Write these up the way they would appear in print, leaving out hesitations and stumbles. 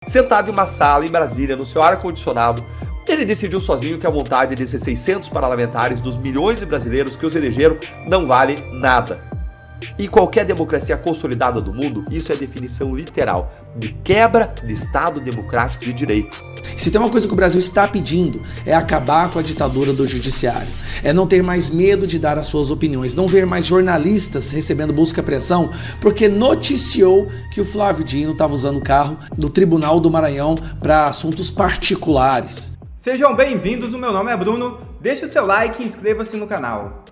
Sentado em uma sala em Brasília, no seu ar-condicionado, ele decidiu sozinho que a vontade desses 600 parlamentares dos milhões de brasileiros que os elegeram não vale nada. Em qualquer democracia consolidada do mundo, isso é definição literal de quebra de Estado democrático de direito. Se tem uma coisa que o Brasil está pedindo, é acabar com a ditadura do judiciário. É não ter mais medo de dar as suas opiniões, não ver mais jornalistas recebendo busca-apreensão, porque noticiou que o Flávio Dino estava usando o carro do Tribunal do Maranhão para assuntos particulares. Sejam bem-vindos, o meu nome é Bruno, deixe o seu like e inscreva-se no canal.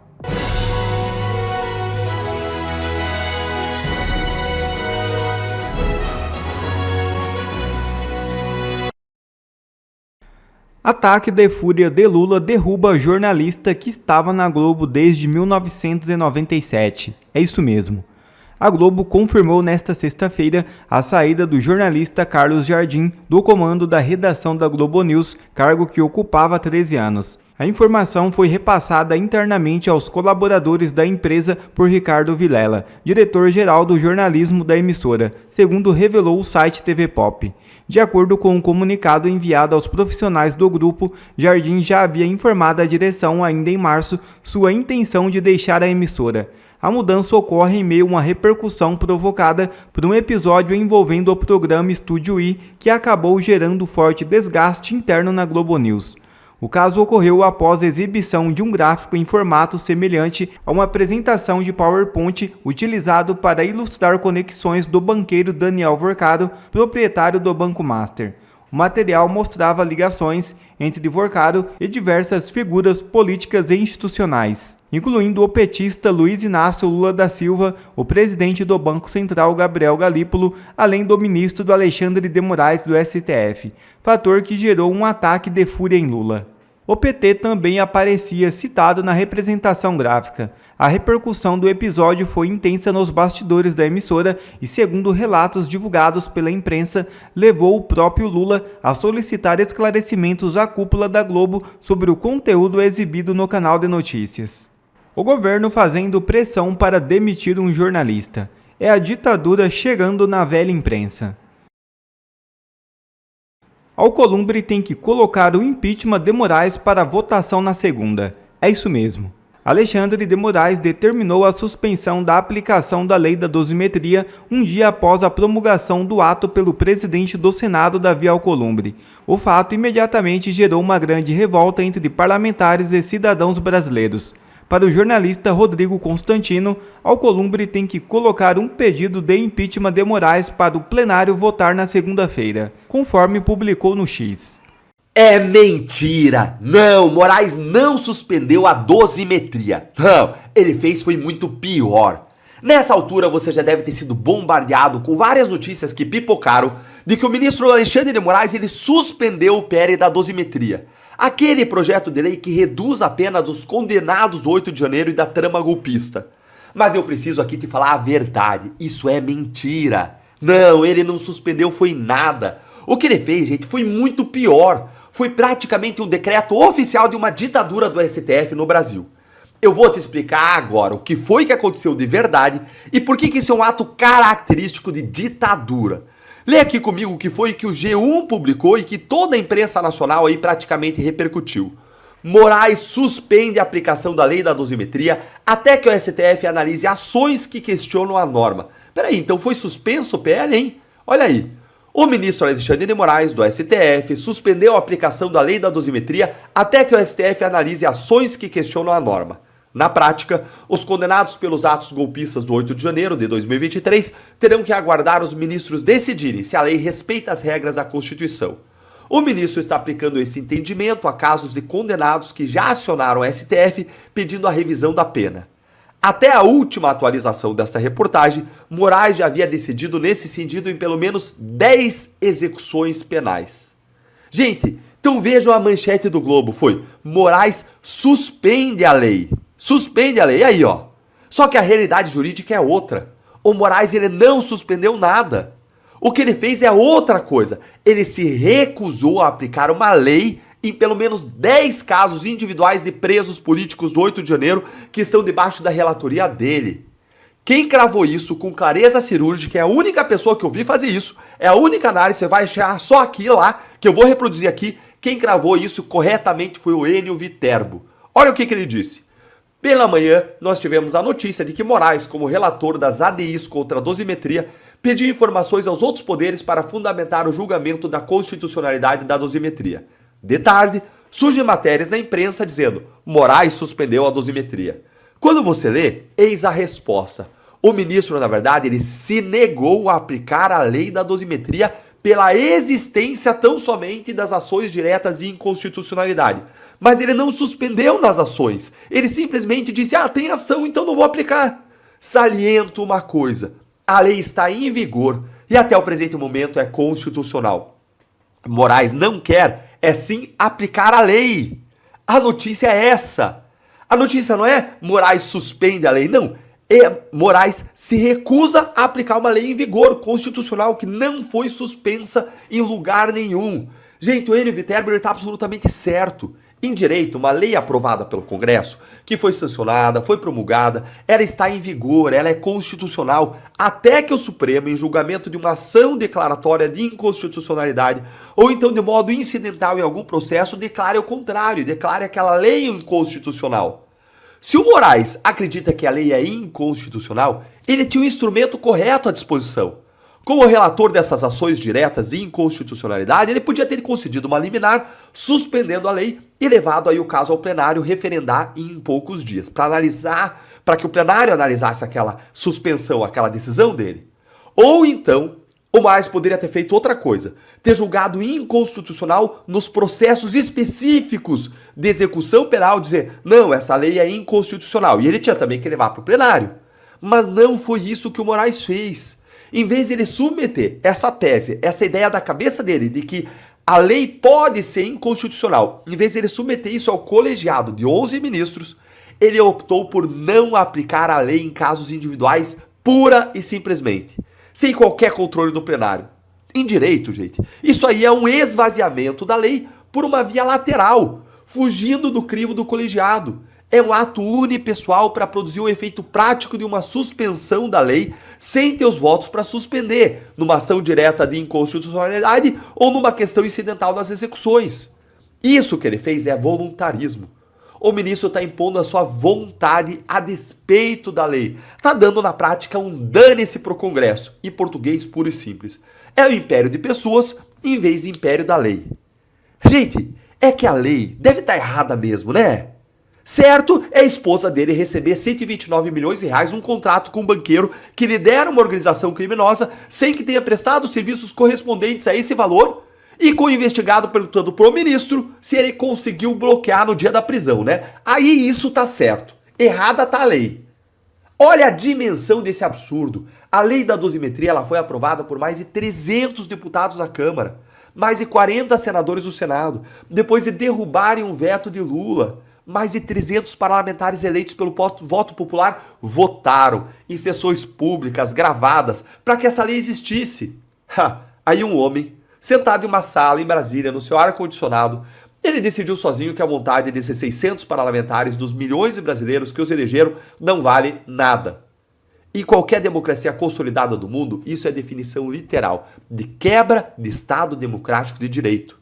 Ataque de fúria de Lula derruba jornalista que estava na Globo desde 1997. É isso mesmo. A Globo confirmou nesta sexta-feira a saída do jornalista Carlos Jardim do comando da redação da Globo News, cargo que ocupava há 13 anos. A informação foi repassada internamente aos colaboradores da empresa por Ricardo Vilela, diretor-geral do jornalismo da emissora, segundo revelou o site TV Pop. De acordo com um comunicado enviado aos profissionais do grupo, Jardim já havia informado à direção ainda em março sua intenção de deixar a emissora. A mudança ocorre em meio a uma repercussão provocada por um episódio envolvendo o programa Estúdio I, que acabou gerando forte desgaste interno na Globo News. O caso ocorreu após a exibição de um gráfico em formato semelhante a uma apresentação de PowerPoint utilizado para ilustrar conexões do banqueiro Daniel Vorcado, proprietário do Banco Master. O material mostrava ligações entre Vorcado e diversas figuras políticas e institucionais, incluindo o petista Luiz Inácio Lula da Silva, o presidente do Banco Central Gabriel Galípolo, além do ministro Alexandre de Moraes do STF, fator que gerou um ataque de fúria em Lula. O PT também aparecia citado na representação gráfica. A repercussão do episódio foi intensa nos bastidores da emissora e, segundo relatos divulgados pela imprensa, levou o próprio Lula a solicitar esclarecimentos à cúpula da Globo sobre o conteúdo exibido no canal de notícias. O governo fazendo pressão para demitir um jornalista. É a ditadura chegando na velha imprensa. Alcolumbre tem que colocar o impeachment de Moraes para votação na segunda. É isso mesmo. Alexandre de Moraes determinou a suspensão da aplicação da lei da dosimetria um dia após a promulgação do ato pelo presidente do Senado, Davi Alcolumbre. O fato imediatamente gerou uma grande revolta entre parlamentares e cidadãos brasileiros. Para o jornalista Rodrigo Constantino, Alcolumbre tem que colocar um pedido de impeachment de Moraes para o plenário votar na segunda-feira, conforme publicou no X. É mentira! Não, Moraes não suspendeu a dosimetria. Não, ele fez foi muito pior. Nessa altura você já deve ter sido bombardeado com várias notícias que pipocaram de que o ministro Alexandre de Moraes ele suspendeu o PL da dosimetria. Aquele projeto de lei que reduz a pena dos condenados do 8 de janeiro e da trama golpista. Mas eu preciso aqui te falar a verdade, isso é mentira. Não, ele não suspendeu foi nada. O que ele fez, gente, foi muito pior. Foi praticamente um decreto oficial de uma ditadura do STF no Brasil. Eu vou te explicar agora o que foi que aconteceu de verdade e por que isso é um ato característico de ditadura. Lê aqui comigo o que foi que o G1 publicou e que toda a imprensa nacional aí praticamente repercutiu. Moraes suspende a aplicação da lei da dosimetria até que o STF analise ações que questionam a norma. Peraí, então foi suspenso o PL, hein? Olha aí. O ministro Alexandre de Moraes, do STF, suspendeu a aplicação da lei da dosimetria até que o STF analise ações que questionam a norma. Na prática, os condenados pelos atos golpistas do 8 de janeiro de 2023 terão que aguardar os ministros decidirem se a lei respeita as regras da Constituição. O ministro está aplicando esse entendimento a casos de condenados que já acionaram o STF pedindo a revisão da pena. Até a última atualização desta reportagem, Moraes já havia decidido nesse sentido em pelo menos 10 execuções penais. Gente, então vejam a manchete do Globo, foi Moraes suspende a lei. Suspende a lei, aí ó. Só que a realidade jurídica é outra. O Moraes ele não suspendeu nada. O que ele fez é outra coisa. Ele se recusou a aplicar uma lei em pelo menos 10 casos individuais de presos políticos do 8 de janeiro que estão debaixo da relatoria dele. Quem cravou isso com clareza cirúrgica, é a única pessoa que eu vi fazer isso, é a única análise, você vai achar só aqui lá, que eu vou reproduzir aqui. Quem cravou isso corretamente foi o Enio Viterbo. Olha o que ele disse. Pela manhã, nós tivemos a notícia de que Moraes, como relator das ADIs contra a dosimetria, pediu informações aos outros poderes para fundamentar o julgamento da constitucionalidade da dosimetria. De tarde, surgem matérias na imprensa dizendo: Moraes suspendeu a dosimetria. Quando você lê, eis a resposta. O ministro, na verdade, ele se negou a aplicar a lei da dosimetria pela existência tão somente das ações diretas de inconstitucionalidade. Mas ele não suspendeu nas ações. Ele simplesmente disse: tem ação, então não vou aplicar. Saliento uma coisa: a lei está em vigor e até o presente momento é constitucional. Moraes não quer, sim aplicar a lei. A notícia é essa. A notícia não é Moraes suspende a lei, não. Moraes se recusa a aplicar uma lei em vigor constitucional que não foi suspensa em lugar nenhum. Gente, o Enio Viterbo está absolutamente certo. Em direito, uma lei aprovada pelo Congresso, que foi sancionada, foi promulgada, ela está em vigor, ela é constitucional, até que o Supremo, em julgamento de uma ação declaratória de inconstitucionalidade, ou então de modo incidental em algum processo, declare o contrário, declare aquela lei inconstitucional. Se o Moraes acredita que a lei é inconstitucional, ele tinha o instrumento correto à disposição. Como relator dessas ações diretas de inconstitucionalidade, ele podia ter concedido uma liminar, suspendendo a lei e levado aí o caso ao plenário referendar em poucos dias, para que o plenário analisasse aquela suspensão, aquela decisão dele. Ou então, o Moraes poderia ter feito outra coisa, ter julgado inconstitucional nos processos específicos de execução penal, dizer, não, essa lei é inconstitucional, e ele tinha também que levar para o plenário. Mas não foi isso que o Moraes fez. Em vez de ele submeter essa tese, essa ideia da cabeça dele de que a lei pode ser inconstitucional, em vez de ele submeter isso ao colegiado de 11 ministros, ele optou por não aplicar a lei em casos individuais pura e simplesmente, sem qualquer controle do plenário. Em direito, gente, isso aí é um esvaziamento da lei por uma via lateral, fugindo do crivo do colegiado. É um ato unipessoal para produzir o efeito prático de uma suspensão da lei sem ter os votos para suspender, numa ação direta de inconstitucionalidade ou numa questão incidental nas execuções. Isso que ele fez é voluntarismo. O ministro está impondo a sua vontade a despeito da lei. Está dando na prática um dane-se para o Congresso, em português puro e simples. É o império de pessoas em vez de império da lei. Gente, é que a lei deve estar errada mesmo, né? Certo é a esposa dele receber 129 milhões de reais num contrato com um banqueiro que lidera uma organização criminosa sem que tenha prestado serviços correspondentes a esse valor e com o investigado perguntando pro ministro se ele conseguiu bloquear no dia da prisão, né? Aí isso tá certo. Errada tá a lei. Olha a dimensão desse absurdo. A lei da dosimetria ela foi aprovada por mais de 300 deputados na Câmara, mais de 40 senadores no Senado, depois de derrubarem um veto de Lula. Mais de 300 parlamentares eleitos pelo voto popular votaram em sessões públicas gravadas para que essa lei existisse. Aí um homem, sentado em uma sala em Brasília, no seu ar-condicionado, ele decidiu sozinho que a vontade desses 600 parlamentares dos milhões de brasileiros que os elegeram não vale nada. Em qualquer democracia consolidada do mundo, isso é definição literal de quebra de Estado democrático de direito.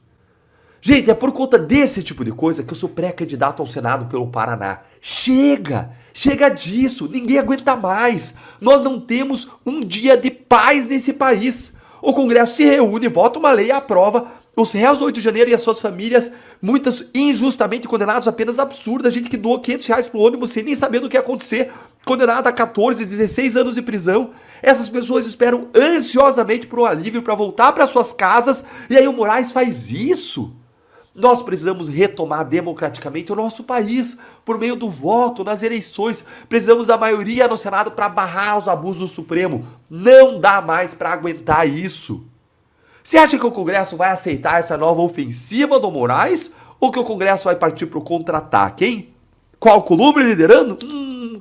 Gente, é por conta desse tipo de coisa que eu sou pré-candidato ao Senado pelo Paraná. Chega! Chega disso! Ninguém aguenta mais! Nós não temos um dia de paz nesse país. O Congresso se reúne, vota uma lei e aprova. Os réus do 8 de janeiro e as suas famílias, muitas injustamente condenados, apenas absurda. Gente que doou 500 reais pro ônibus sem nem saber o que ia acontecer. Condenada a 14, 16 anos de prisão. Essas pessoas esperam ansiosamente por um alívio para voltar para suas casas. E aí o Moraes faz isso? Nós precisamos retomar democraticamente o nosso país por meio do voto nas eleições. Precisamos da maioria no Senado para barrar os abusos do Supremo. Não dá mais para aguentar isso. Você acha que o Congresso vai aceitar essa nova ofensiva do Moraes? Ou que o Congresso vai partir para o contra-ataque, hein? Qual coluna liderando?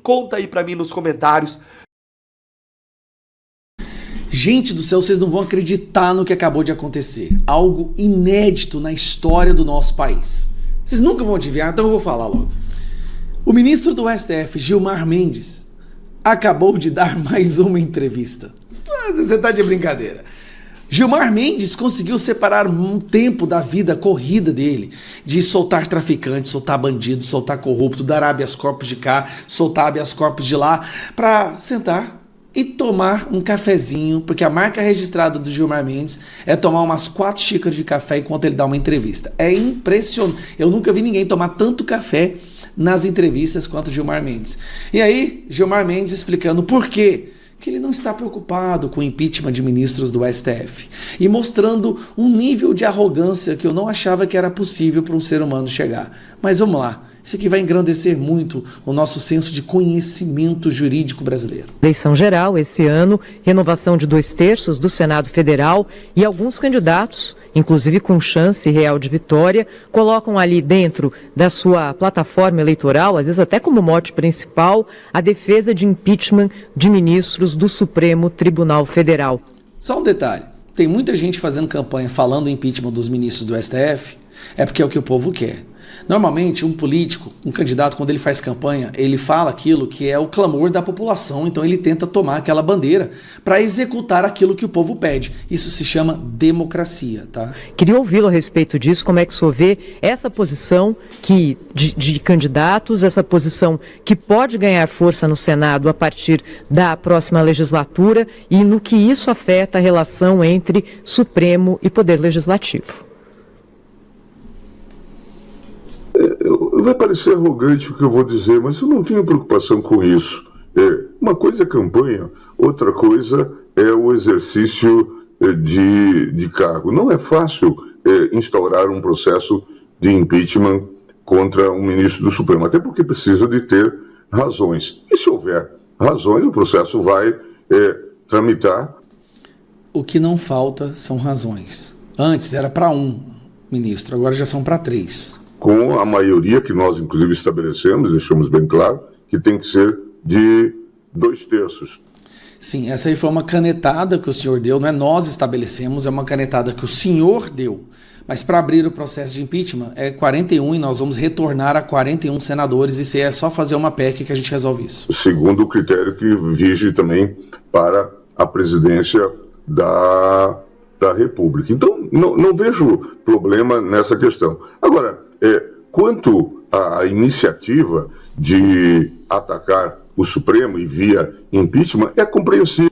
Conta aí para mim nos comentários. Gente do céu, vocês não vão acreditar no que acabou de acontecer. Algo inédito na história do nosso país. Vocês nunca vão adivinhar, então eu vou falar logo. O ministro do STF, Gilmar Mendes, acabou de dar mais uma entrevista. Você tá de brincadeira. Gilmar Mendes conseguiu separar um tempo da vida corrida dele, de soltar traficante, soltar bandido, soltar corrupto, dar habeas corpus de cá, soltar habeas corpus de lá, para sentar e tomar um cafezinho, porque a marca registrada do Gilmar Mendes é tomar umas 4 xícaras de café enquanto ele dá uma entrevista. É impressionante. Eu nunca vi ninguém tomar tanto café nas entrevistas quanto Gilmar Mendes. E aí, Gilmar Mendes explicando por quê que ele não está preocupado com o impeachment de ministros do STF e mostrando um nível de arrogância que eu não achava que era possível para um ser humano chegar. Mas vamos lá, isso aqui vai engrandecer muito o nosso senso de conhecimento jurídico brasileiro. Eleição geral esse ano, renovação de 2/3 do Senado Federal e alguns candidatos, inclusive com chance real de vitória, colocam ali dentro da sua plataforma eleitoral, às vezes até como mote principal, a defesa de impeachment de ministros do Supremo Tribunal Federal. Só um detalhe, tem muita gente fazendo campanha falando impeachment dos ministros do STF, é porque é o que o povo quer. Normalmente, um político, um candidato, quando ele faz campanha, ele fala aquilo que é o clamor da população, então ele tenta tomar aquela bandeira para executar aquilo que o povo pede. Isso se chama democracia, tá? Queria ouvi-lo a respeito disso, como é que o senhor vê essa posição de candidatos, essa posição que pode ganhar força no Senado a partir da próxima legislatura e no que isso afeta a relação entre Supremo e Poder Legislativo. Vai parecer arrogante o que eu vou dizer, mas eu não tenho preocupação com isso. Uma coisa é campanha, outra coisa é o exercício de cargo. Não é fácil instaurar um processo de impeachment contra um ministro do Supremo, até porque precisa de ter razões. E se houver razões, o processo vai tramitar. O que não falta são razões. Antes era para um ministro, agora já são para 3. Com a maioria que nós, inclusive, estabelecemos, deixamos bem claro, que tem que ser de 2/3. Sim, essa aí foi uma canetada que o senhor deu, não é nós estabelecemos, é uma canetada que o senhor deu. Mas para abrir o processo de impeachment é 41 e nós vamos retornar a 41 senadores e se é só fazer uma PEC que a gente resolve isso. Segundo o critério que vige também para a presidência da República. Então, não vejo problema nessa questão. Agora, quanto à iniciativa de atacar o Supremo e via impeachment, é compreensível.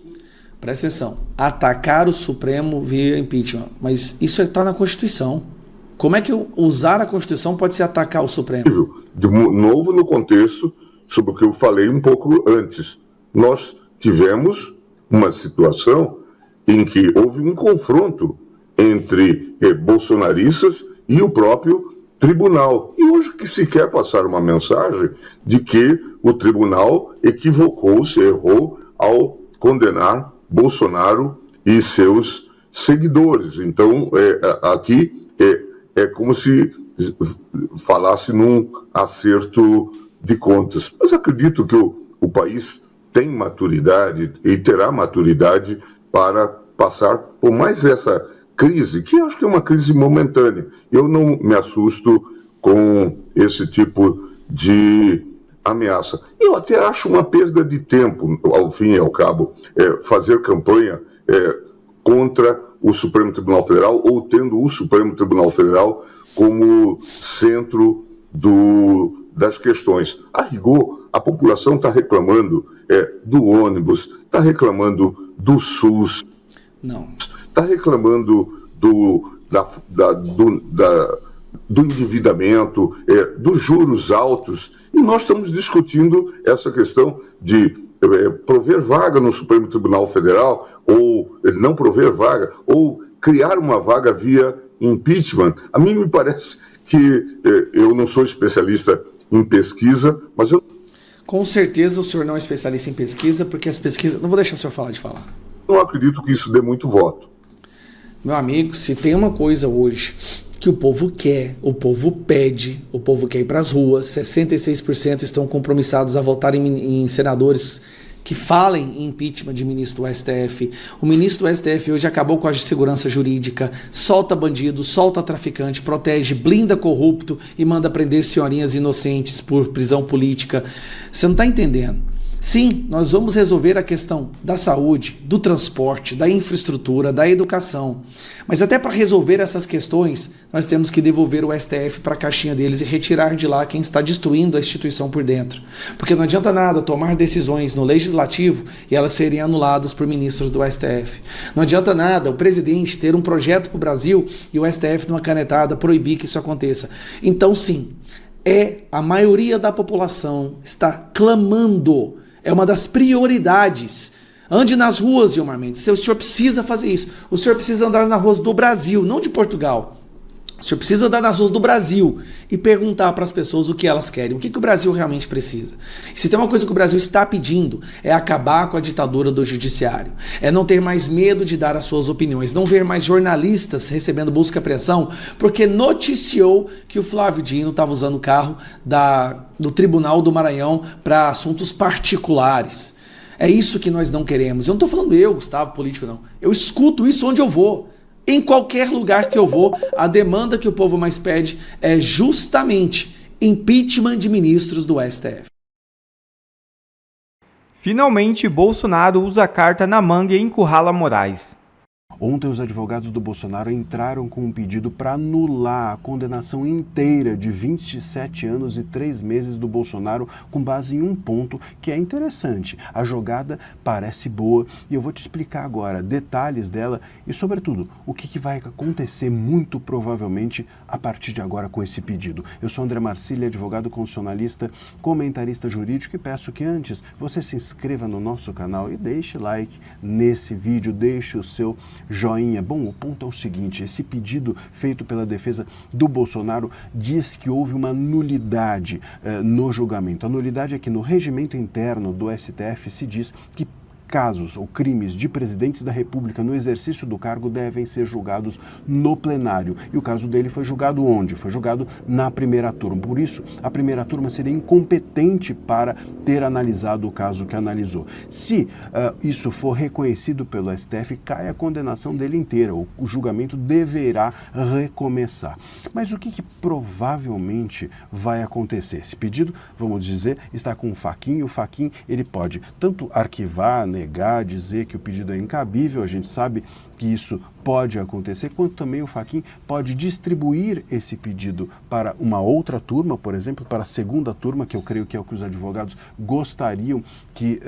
Presta atenção, atacar o Supremo via impeachment, mas isso está na Constituição. Como é que usar a Constituição pode ser atacar o Supremo? De novo no contexto sobre o que eu falei um pouco antes. Nós tivemos uma situação em que houve um confronto entre bolsonaristas e o próprio tribunal. E hoje que se quer passar uma mensagem de que o tribunal equivocou-se, errou ao condenar Bolsonaro e seus seguidores. Então, aqui é como se falasse num acerto de contas. Mas acredito que o país tem maturidade e terá maturidade para passar por mais essa crise, que acho que é uma crise momentânea. Eu não me assusto com esse tipo de ameaça. Eu até acho uma perda de tempo, ao fim e ao cabo, fazer campanha contra o Supremo Tribunal Federal ou tendo o Supremo Tribunal Federal como centro das questões. A rigor, a população está reclamando do ônibus, está reclamando do SUS, não. Está reclamando do endividamento, dos juros altos, e nós estamos discutindo essa questão de prover vaga no Supremo Tribunal Federal, ou não prover vaga, ou criar uma vaga via impeachment. A mim me parece que eu não sou especialista em pesquisa, mas eu... Com certeza o senhor não é especialista em pesquisa, porque as pesquisas... Não vou deixar o senhor falar. Não acredito que isso dê muito voto. Meu amigo, se tem uma coisa hoje que o povo quer, o povo pede, o povo quer ir para as ruas, 66% estão compromissados a votar em senadores que falem em impeachment de ministro do STF. O ministro do STF hoje acabou com a segurança jurídica, solta bandido, solta traficante, protege, blinda corrupto e manda prender senhorinhas inocentes por prisão política. Você não está entendendo. Sim, nós vamos resolver a questão da saúde, do transporte, da infraestrutura, da educação. Mas até para resolver essas questões, nós temos que devolver o STF para a caixinha deles e retirar de lá quem está destruindo a instituição por dentro. Porque não adianta nada tomar decisões no legislativo e elas serem anuladas por ministros do STF. Não adianta nada o presidente ter um projeto para o Brasil e o STF, numa canetada, proibir que isso aconteça. Então, sim, a maioria da população está clamando. É uma das prioridades. Ande nas ruas, Gilmar Mendes. O senhor precisa fazer isso. O senhor precisa andar nas ruas do Brasil, não de Portugal. O senhor precisa andar nas ruas do Brasil e perguntar para as pessoas o que elas querem, o que o Brasil realmente precisa. E se tem uma coisa que o Brasil está pedindo, é acabar com a ditadura do judiciário. É não ter mais medo de dar as suas opiniões, não ver mais jornalistas recebendo busca e apreensão, porque noticiou que o Flávio Dino estava usando o carro do Tribunal do Maranhão para assuntos particulares. É isso que nós não queremos. Eu não estou falando eu, Gustavo, político, não. Eu escuto isso onde eu vou. Em qualquer lugar que eu vou, a demanda que o povo mais pede é justamente impeachment de ministros do STF. Finalmente, Bolsonaro usa a carta na manga e encurrala Moraes. Ontem, os advogados do Bolsonaro entraram com um pedido para anular a condenação inteira de 27 anos e 3 meses do Bolsonaro, com base em um ponto que é interessante. A jogada parece boa e eu vou te explicar agora detalhes dela e, sobretudo, o que vai acontecer muito provavelmente a partir de agora com esse pedido. Eu sou André Marcília, advogado constitucionalista, comentarista jurídico, e peço que antes você se inscreva no nosso canal e deixe like nesse vídeo, deixe o seu joinha. Bom, o ponto é o seguinte: esse pedido feito pela defesa do Bolsonaro diz que houve uma nulidade no julgamento. A nulidade é que no regimento interno do STF se diz que casos ou crimes de presidentes da República no exercício do cargo devem ser julgados no plenário. E o caso dele foi julgado onde? Foi julgado na primeira turma. Por isso, a primeira turma seria incompetente para ter analisado o caso que analisou. Se isso for reconhecido pelo STF, cai a condenação dele inteira. O julgamento deverá recomeçar. Mas o que provavelmente vai acontecer? Esse pedido, vamos dizer, está com o Fachin, e o Fachin ele pode tanto arquivar, negar, dizer que o pedido é incabível, a gente sabe que isso pode acontecer, quanto também o Fachin pode distribuir esse pedido para uma outra turma, por exemplo, para a segunda turma, que eu creio que é o que os advogados gostariam que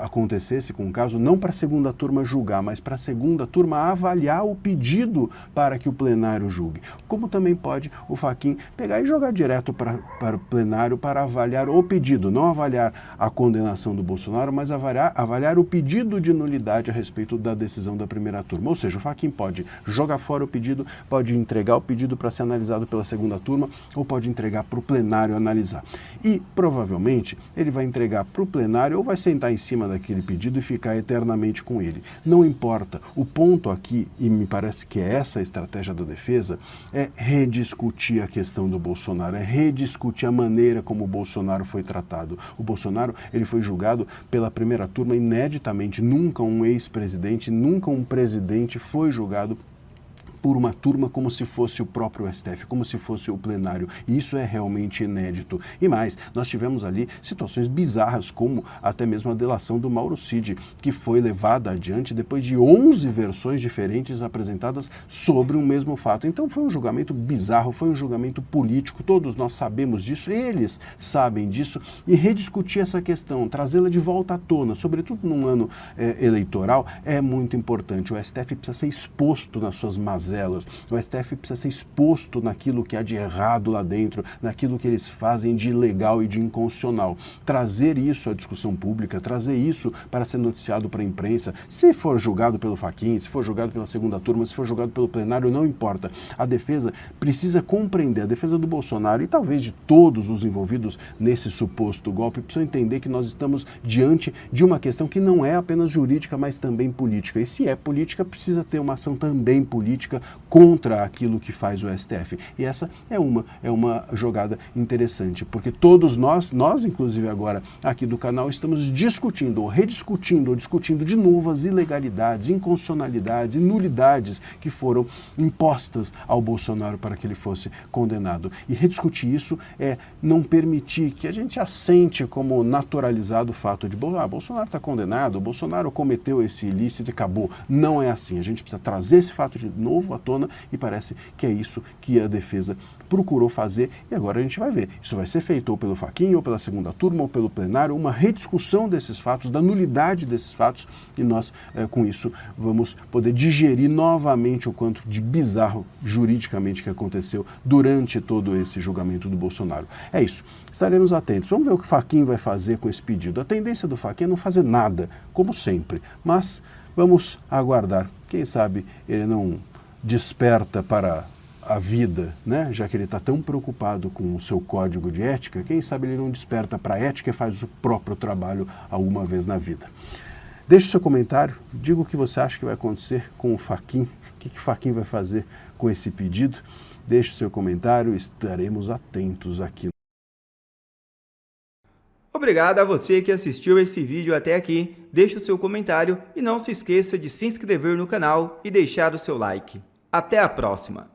acontecesse com o caso, não para a segunda turma julgar, mas para a segunda turma avaliar o pedido para que o plenário julgue. Como também pode o Fachin pegar e jogar direto para o plenário para avaliar o pedido, não avaliar a condenação do Bolsonaro, mas avaliar o pedido de nulidade a respeito da decisão da primeira turma. Ou seja, o Fachin pode jogar fora o pedido, pode entregar o pedido para ser analisado pela segunda turma, ou pode entregar para o plenário analisar. E provavelmente ele vai entregar para o plenário ou vai sentar em cima daquele pedido e ficar eternamente com ele. Não importa. O ponto aqui, e me parece que é essa a estratégia da defesa, é rediscutir a questão do Bolsonaro, é rediscutir a maneira como o Bolsonaro foi tratado. O Bolsonaro ele foi julgado pela primeira turma ineditamente. Nunca um ex-presidente, nunca um presidente foi julgado por uma turma como se fosse o próprio STF, como se fosse o plenário. E isso é realmente inédito. E mais, nós tivemos ali situações bizarras, como até mesmo a delação do Mauro Cid, que foi levada adiante depois de 11 versões diferentes apresentadas sobre um mesmo fato. Então foi um julgamento bizarro, foi um julgamento político, todos nós sabemos disso, eles sabem disso, e rediscutir essa questão, trazê-la de volta à tona, sobretudo num ano eleitoral, é muito importante. O STF precisa ser exposto nas suas mazelas. O STF precisa ser exposto naquilo que há de errado lá dentro, naquilo que eles fazem de ilegal e de inconstitucional. Trazer isso à discussão pública, trazer isso para ser noticiado para a imprensa. Se for julgado pelo Fachin, se for julgado pela segunda turma, se for julgado pelo plenário, não importa. A defesa precisa compreender, a defesa do Bolsonaro e talvez de todos os envolvidos nesse suposto golpe, precisam entender que nós estamos diante de uma questão que não é apenas jurídica, mas também política. E se é política, precisa ter uma ação também política contra aquilo que faz o STF. E essa é uma jogada interessante, porque todos nós inclusive agora aqui do canal, estamos discutindo, ou rediscutindo, ou discutindo de novo as ilegalidades, inconstitucionalidades e nulidades que foram impostas ao Bolsonaro para que ele fosse condenado. E rediscutir isso é não permitir que a gente assente como naturalizado o fato de Bolsonaro está condenado, Bolsonaro cometeu esse ilícito e acabou. Não é assim. A gente precisa trazer esse fato de novo à tona e parece que é isso que a defesa procurou fazer e agora a gente vai ver. Isso vai ser feito ou pelo Fachin, ou pela segunda turma, ou pelo plenário, uma rediscussão desses fatos, da nulidade desses fatos e nós, com isso, vamos poder digerir novamente o quanto de bizarro juridicamente que aconteceu durante todo esse julgamento do Bolsonaro. É isso. Estaremos atentos. Vamos ver o que o Fachin vai fazer com esse pedido. A tendência do Fachin é não fazer nada, como sempre, mas vamos aguardar. Quem sabe ele não desperta para a vida, né? Já que ele está tão preocupado com o seu código de ética, quem sabe ele não desperta para a ética e faz o próprio trabalho alguma vez na vida. Deixe o seu comentário, diga o que você acha que vai acontecer com o Fachin, o que o Fachin vai fazer com esse pedido. Deixe o seu comentário, estaremos atentos aqui. Obrigado a você que assistiu esse vídeo até aqui. Deixe o seu comentário e não se esqueça de se inscrever no canal e deixar o seu like. Até a próxima!